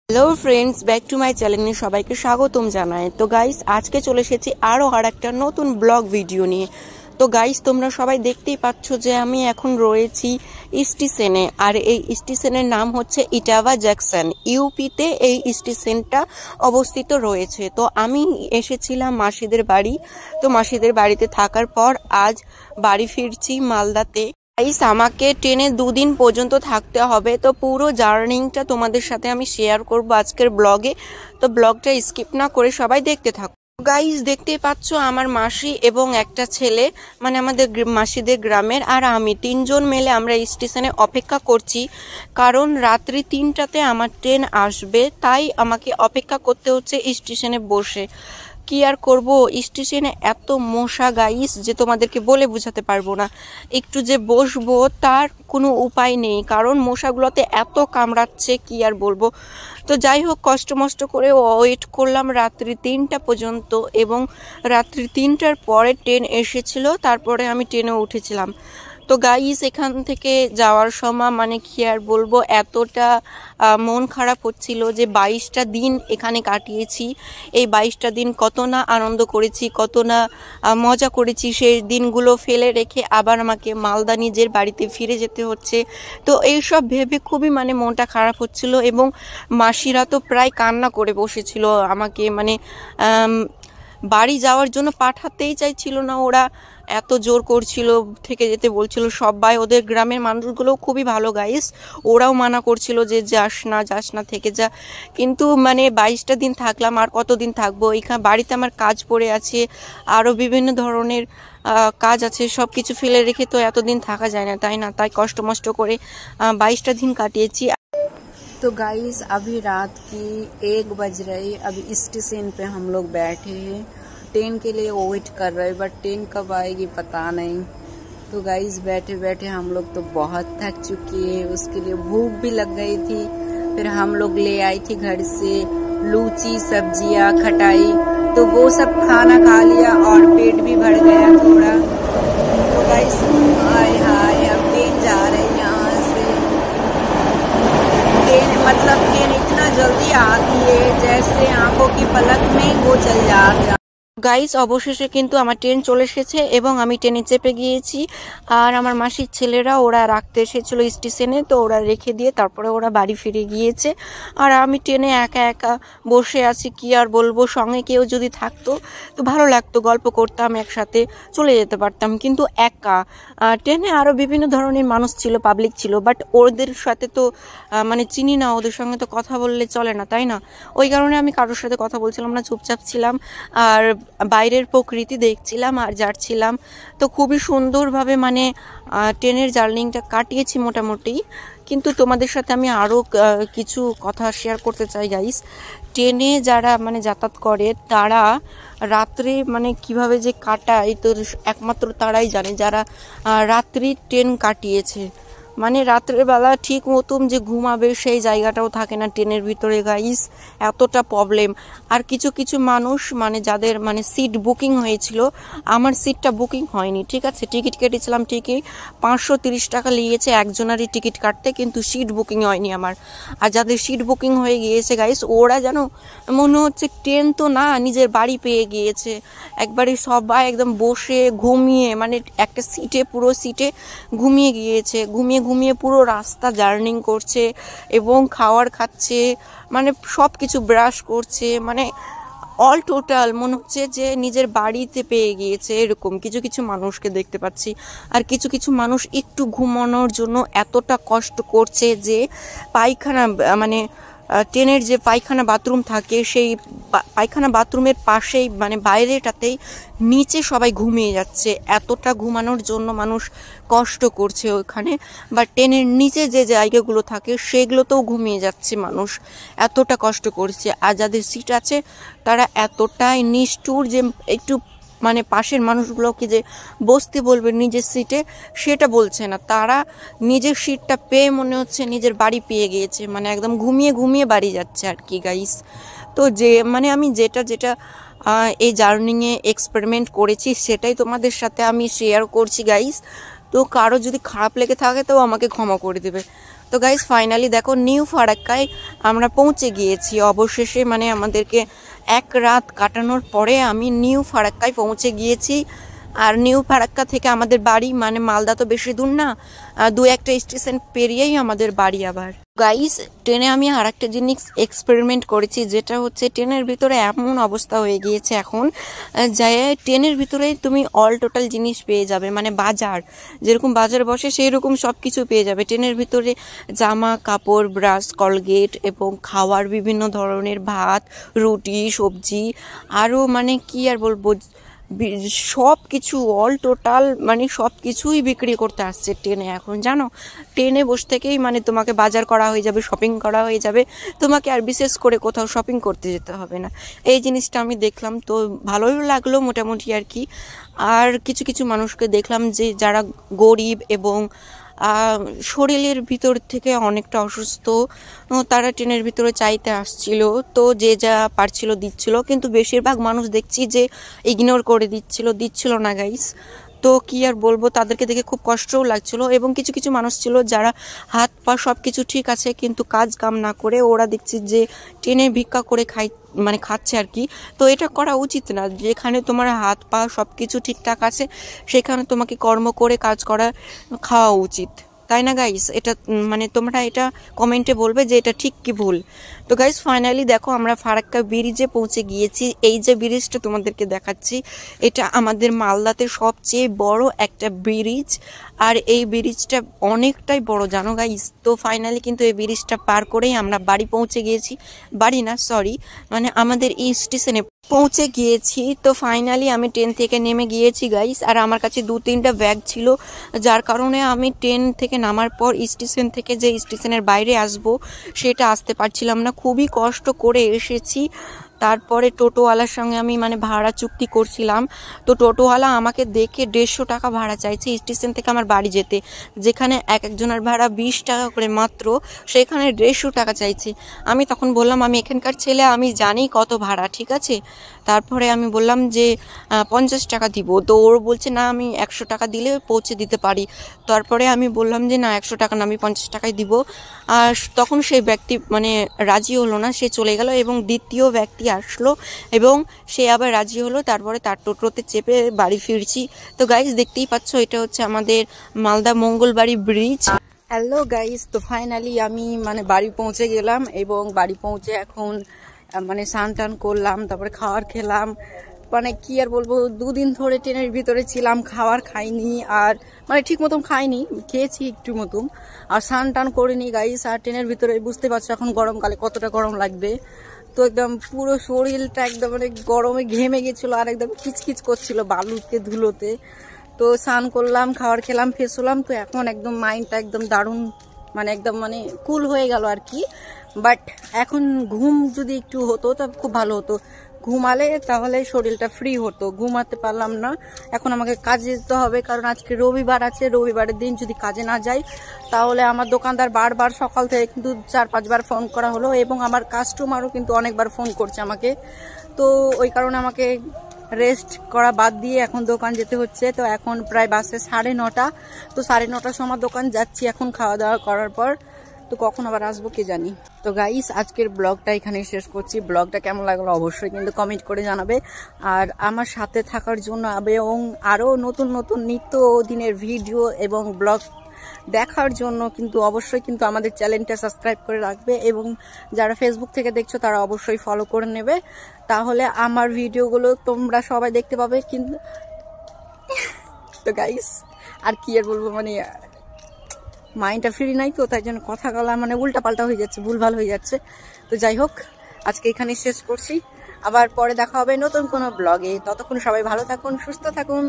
Hello friends, back to my চ্যানেলে সবাইকে স্বাগতম জানাই। তো গাইস, আজকে চলে এসেছি আরও একটা নতুন ব্লগ ভিডিও নিয়ে। তো গাইস, তোমরা সবাই দেখতেই পাচ্ছ যে আমি এখন রয়েছি স্টেশনে, আর এই স্টেশনের নাম হচ্ছে ইটাভা জংশন। ইউপিতে এই স্টেশনটা অবস্থিত রয়েছে। তো আমি এসেছিলাম মাসিদের বাড়ি। তো মাসিদের বাড়িতে থাকার পর আজ বাড়ি ফিরছি মালদাতে। গাইস, আমাকে ট্রেনে 2 দিন পর্যন্ত থাকতে হবে। তো পুরো জার্নিটা তোমাদের সাথে আমি শেয়ার করব আজকের ব্লগে। তো ব্লগটা স্কিপ না করে সবাই দেখতে থাকো। গাইস, দেখতেই পাচ্ছ আমার মাসি এবং একটা ছেলে, মানে আমাদের মাসিদের গ্রামের, আর আমি 3জন মিলে আমরা স্টেশনে অপেক্ষা করছি। কারণ রাত্রি 3টাতে আমার ট্রেন আসবে, তাই আমাকে অপেক্ষা করতে হচ্ছে স্টেশনে বসে। কি আর করব, স্টেশনে এত মশা গাইস যে তোমাদেরকে বলে বোঝাতে পারবো না। একটু যে বসবো তার কোনো উপায় নেই, কারণ মশাগুলোতে এত কামড়াচ্ছে, কি আর বলবো। তো যাই হোক, কষ্ট মষ্ট করে ওয়েট করলাম রাত্রি 3টা পর্যন্ত, এবং রাত্রি 3টার পরে ট্রেন এসেছিল, তারপরে আমি ট্রেনে উঠেছিলাম। তো গাইস, এখান থেকে যাওয়ার সময় মানে কি আর বলবো, এতটা মন খারাপ হচ্ছিল যে 22টা দিন এখানে কাটিয়েছি। এই 22টা দিন কত না আনন্দ করেছি, কত না মজা করেছি, সেই দিনগুলো ফেলে রেখে আবার আমাকে মালদা নিজের বাড়িতে ফিরে যেতে হচ্ছে। তো এইসব ভেবে খুবই মানে মনটা খারাপ হচ্ছিল, এবং মাসিরা তো প্রায় কান্না করে বসেছিল আমাকে, মানে বাড়ি যাওয়ার জন্য পাঠাতেই চাইছিল না ওরা, এত জোর করছিল, থেকে যেতে বলছিল সবাই। ওদের গ্রামের মানুষগুলোও খুবই ভালো গাইস, ওরাও মানা করছিল যে যাস না থেকে যা। কিন্তু মানে 22টা দিন থাকলাম, আর কতদিন থাকবো এখানে? বাড়িতে আমার কাজ পড়ে আছে, আরও বিভিন্ন ধরনের কাজ আছে, সব কিছু ফেলে রেখে তো এতদিন থাকা যায় না, তাই না? তাই কষ্ট মষ্ট করে 22টা দিন কাটিয়েছি। तो गाइस, अभी रात की 1 बज रही। अभी स्टेशन पे हम लोग बैठे हैं, ट्रेन के लिए वेट कर रहे हैं, बट ट्रेन कब आएगी पता नहीं। तो गाइस, बैठे बैठे हम लोग तो बहुत थक चुके हैं, उसके लिए भूख भी लग गई थी। फिर हम लोग ले आई थी घर से लूची, सब्जियां, खटाई, तो वो सब खाना खा लिया और पेट भी भर गया थोड़ा। तो गाइस, हाय हाय, अब ट्रेन जा रहे हैं यहाँ से। मतलब ट्रेन इतना जल्दी आती है जैसे आंखों की पलक में वो चल जाता। গাইস, অবশেষে কিন্তু আমার ট্রেন চলে এসেছে এবং আমি ট্রেনে চেপে গিয়েছি। আর আমার মাসির ছেলেরা ওরা রাখতে এসেছিল স্টেশনে, তো ওরা রেখে দিয়ে তারপরে ওরা বাড়ি ফিরে গিয়েছে। আর আমি ট্রেনে একা একা বসে আছি, কি আর বলবো। সঙ্গে কেউ যদি থাকতো তো ভালো লাগতো, গল্প করতাম, একসাথে চলে যেতে পারতাম, কিন্তু একা। ট্রেনে আরও বিভিন্ন ধরনের মানুষ ছিল, পাবলিক ছিল, বাট ওদের সাথে তো মানে চিনি না, ওদের সঙ্গে তো কথা বললে চলে না, তাই না? ওই কারণে আমি কারোর সাথে কথা বলছিলাম না, চুপচাপ ছিলাম আর বাইরের প্রকৃতি দেখছিলাম আর যাচ্ছিলাম। তো খুবই সুন্দরভাবে মানে ট্রেনের জার্নিটা কাটিয়েছি মোটামুটি। কিন্তু তোমাদের সাথে আমি আরও কিছু কথা শেয়ার করতে চাই গাইস। ট্রেনে যারা মানে যাতায়াত করে তারা রাত্রে মানে কিভাবে যে কাটায়, তো একমাত্র তারাই জানে যারা রাত্রি ট্রেন কাটিয়েছে। মানে রাত্রের বেলা ঠিক মতন যে ঘুমাবে সেই জায়গাটাও থাকে না ট্রেনের ভিতরে গাইস, এতটা প্রবলেম। আর কিছু কিছু মানুষ মানে যাদের মানে সিট বুকিং হয়েছিল, আমার সিটটা বুকিং হয়নি, ঠিক আছে? টিকিট কেটেছিলাম ঠিকই, 530 টাকা লেগেছে একজনারই টিকিট কাটতে, কিন্তু সিট বুকিং হয়নি আমার। আর যাদের সিট বুকিং হয়ে গিয়েছে গাইস, ওরা যেন মনে হচ্ছে ট্রেন তো না, নিজের বাড়ি পেয়ে গিয়েছে। একবারে সবাই একদম বসে ঘুমিয়ে, মানে একটা সিটে, পুরো সিটে ঘুমিয়ে গিয়েছে, ঘুমিয়ে ঘুমিয়ে পুরো রাস্তা জার্নিং করছে এবং খাবার খাচ্ছে, মানে সব কিছু ব্রাশ করছে, মানে অল টোটাল মনে হচ্ছে যে নিজের বাড়িতে পেয়ে গিয়েছে। এরকম কিছু কিছু মানুষকে দেখতে পাচ্ছি। আর কিছু কিছু মানুষ একটু ঘুমানোর জন্য এতটা কষ্ট করছে যে পায়খানা, মানে ট্রেনের যে পায়খানা বাথরুম থাকে, সেই পায়খানা বাথরুমের পাশেই মানে বাইরেটাতেই নিচে সবাই ঘুমিয়ে যাচ্ছে। এতটা ঘুমানোর জন্য মানুষ কষ্ট করছে ওখানে। বা ট্রেনের নিচে যে জায়গাগুলো থাকে সেগুলোতেও ঘুমিয়ে যাচ্ছে মানুষ, এতটা কষ্ট করছে। আর যাদের সিট আছে তারা এতটাই নিষ্ঠুর যে একটু মানে পাশের মানুষগুলোকে যে বসতে বলবে নিজের সিটে, সেটা বলছে না। তারা নিজের সিটটা পেয়ে মনে হচ্ছে নিজের বাড়ি পেয়ে গিয়েছে, মানে একদম ঘুমিয়ে ঘুমিয়ে বাড়ি যাচ্ছে আর কি গাইস। তো যে মানে আমি যেটা যেটা এই জার্নিংয়ে এক্সপেরিমেন্ট করেছি সেটাই তোমাদের সাথে আমি শেয়ার করছি গাইস। তো কারো যদি খারাপ লেগে থাকে তো আমাকে ক্ষমা করে দেবে। তো গাইস ফাইনালি দেখো নিউ ফারাক্কায় আমরা পৌঁছে গিয়েছি অবশেষে, মানে আমাদেরকে এক রাত কাটানোর পরে আমি নিউ ফারাক্কায় পৌঁছে গিয়েছি। আর নিউ ফারাক্কা থেকে আমাদের বাড়ি, মানে মালদা তো বেশি দূর না, দু একটা স্টেশন পেরিয়েই আমাদের বাড়ি। আবার গাইস ট্রেনে আমি আর একটা জিনিস এক্সপেরিমেন্ট করেছি, যেটা হচ্ছে ট্রেনের ভিতরে এমন অবস্থা হয়ে গিয়েছে এখন যে ট্রেনের ভিতরে তুমি অল টোটাল জিনিস পেয়ে যাবে, মানে বাজার যেরকম বাজার বসে সেই রকম সব কিছু পেয়ে যাবে ট্রেনের ভিতরে। জামা কাপড়, ব্রাশ, কলগেট এবং খাওয়ার বিভিন্ন ধরনের, ভাত, রুটি, সবজি, আরও মানে কি আর বলবো, সব কিছু অল টোটাল মানে সব কিছুই বিক্রি করতে আসছে ট্রেনে এখন, জানো। ট্রেনে বসে থেকেই মানে তোমাকে বাজার করা হয়ে যাবে, শপিং করা হয়ে যাবে, তোমাকে আর বিশেষ করে কোথাও শপিং করতে যেতে হবে না। এই জিনিসটা আমি দেখলাম, তো ভালোই লাগলো মোটামুটি আর কি। আর কিছু কিছু মানুষকে দেখলাম যে যারা গরিব এবং শরীরের ভিতর থেকে অনেকটা অসুস্থ, তারা ট্রেনের ভিতরে চাইতে আসছিল, তো যে যা পারছিল দিচ্ছিল, কিন্তু বেশিরভাগ মানুষ দেখছি যে ইগনোর করে দিচ্ছিল না গাইস। তো কি আর বলবো, তাদেরকে দেখে খুব কষ্টও লাগছিল। এবং কিছু কিছু মানুষ ছিল যারা হাত পা সব কিছু ঠিক আছে কিন্তু কাজ কাম না করে ওরা দেখছি যে ট্রেনে ভিক্ষা করে খাচ্ছে আর কি। তো এটা করা উচিত না, যেখানে তোমার হাত পা সব কিছু ঠিকঠাক আছে সেখানে তোমাকে কর্ম করে কাজ করা খাওয়া উচিত, তাই না গাইস? এটা মানে তোমরা এটা কমেন্টে বলবে যে এটা ঠিক কি ভুল। তো গাইস ফাইনালি দেখো আমরা ফারাক্কা ব্রিজে পৌঁছে গিয়েছি। এই যে ব্রিজটা তোমাদেরকে দেখাচ্ছি, এটা আমাদের মালদাতে সবচেয়ে বড় একটা ব্রিজ। আর এই ব্রিজটা অনেকটাই বড়, জানো গাইস। তো ফাইনালি কিন্তু এই ব্রিজটা পার করেই আমরা বাড়ি পৌঁছে গিয়েছি, বাড়ি না সরি, মানে আমাদের এই স্টেশনে পৌঁছে গিয়েছি। তো ফাইনালি আমি ট্রেন থেকে নেমে গিয়েছি গাইস। আর আমার কাছে 2-3টা ব্যাগ ছিল, যার কারণে আমি ট্রেন থেকে নামার পর স্টেশন থেকে যে স্টেশনের বাইরে আসব সেটা আসতে পারছিলাম না, খুবই কষ্ট করে এসেছি। তারপরে টোটোওয়ালার সঙ্গে আমি মানে ভাড়া চুক্তি করছিলাম, তো টোটোওয়ালা আমাকে দেখে 150 টাকা ভাড়া চাইছে স্টেশন থেকে আমার বাড়ি যেতে, যেখানে এক একজনের ভাড়া 20 টাকা করে মাত্র, সেখানে 150 টাকা চাইছে। আমি তখন বললাম আমি এখানকার ছেলে, আমি জানি কত ভাড়া, ঠিক আছে। তারপরে আমি বললাম যে 50 টাকা দিব, তো ওর বলছে না আমি 100 টাকা দিলে পৌঁছে দিতে পারি। তারপরে আমি বললাম যে না 100 টাকা না, আমি 50 টাকাই দিব। আর তখন সেই ব্যক্তি মানে রাজি হলো না, সে চলে গেল এবং দ্বিতীয় ব্যক্তি আসলো এবং সে আবার রাজি হলো। তারপরে তার টোটোতে চেপে বাড়ি ফিরছি। তো গাইস দেখতেই পাচ্ছ এটা হচ্ছে আমাদের Malda Mangalbari bridge. Hello guys, তো ফাইনালি আমি মানে বাড়ি পৌঁছে গেলাম এবং বাড়ি পৌঁছে এখন মানে স্নান টান করলাম, তারপরে খাবার খেলাম। মানে কি আর বলবো, 2 দিন ধরে ট্রেনের ভিতরে ছিলাম, খাবার খাইনি, আর মানে ঠিক মতন খাইনি, খেয়েছি একটু মতন, আর স্নান টান করিনি গাইস। আর ট্রেনের ভিতরে বুঝতে পারছো এখন গরমকালে কতটা গরম লাগবে। তো একদম পুরো শরীরটা একদম মানে গরমে ঘেমে গেছিলো আর একদম খিচখিচ করছিল বালুতে ধুলোতে। তো স্নান করলাম, খাবার খেলাম, ফ্রেশ হলাম। তো এখন একদম মাইন্ডটা একদম দারুণ, মানে একদম মানে কুল হয়ে গেল আর কি। বাট এখন ঘুম যদি একটু হতো তা খুব ভালো হতো, ঘুমালে তাহলে শরীরটা ফ্রি হতো। ঘুমাতে পারলাম না, এখন আমাকে কাজে যেতে হবে, কারণ আজকে রবিবার আছে। রবিবারের দিন যদি কাজে না যাই তাহলে আমার দোকানদার বারবার সকাল থেকে কিন্তু 4-5 বার ফোন করা হলো এবং আমার কাস্টমারও কিন্তু অনেকবার ফোন করছে আমাকে। তো ওই কারণে আমাকে রেস্ট করা বাদ দিয়ে এখন দোকান যেতে হচ্ছে। তো এখন প্রায় বাসে 9:30, তো 9:30টার সময় দোকান যাচ্ছি এখন খাওয়া দাওয়া করার পর। তো কখন আবার আসবো কে জানি। তো গাইস আজকের ব্লগটা এখানে শেষ করছি। ব্লগটা কেমন লাগলো অবশ্যই কিন্তু কমেন্ট করে জানাবে। আর আমার সাথে থাকার জন্য এবং আরও নতুন নতুন নিত্য দিনের ভিডিও এবং ব্লগ দেখার জন্য কিন্তু অবশ্যই কিন্তু আমাদের চ্যানেলটা সাবস্ক্রাইব করে রাখবে এবং যারা ফেসবুক থেকে দেখছো তারা অবশ্যই ফলো করে নেবে, তাহলে আমার ভিডিওগুলো তোমরা সবাই দেখতে পাবে কিন্তু। তো গাইস আর কি আর বলবো, মানে মাইন্ডটা ফ্রি নাই, তো তাই জন্য কথা বলা মানে উল্টা পাল্টা হয়ে যাচ্ছে, ভুলভাল হয়ে যাচ্ছে। তো যাই হোক আজকে এখানে শেষ করছি, আবার পরে দেখা হবে নতুন কোনো ব্লগে। ততক্ষণ সবাই ভালো থাকুন, সুস্থ থাকুন।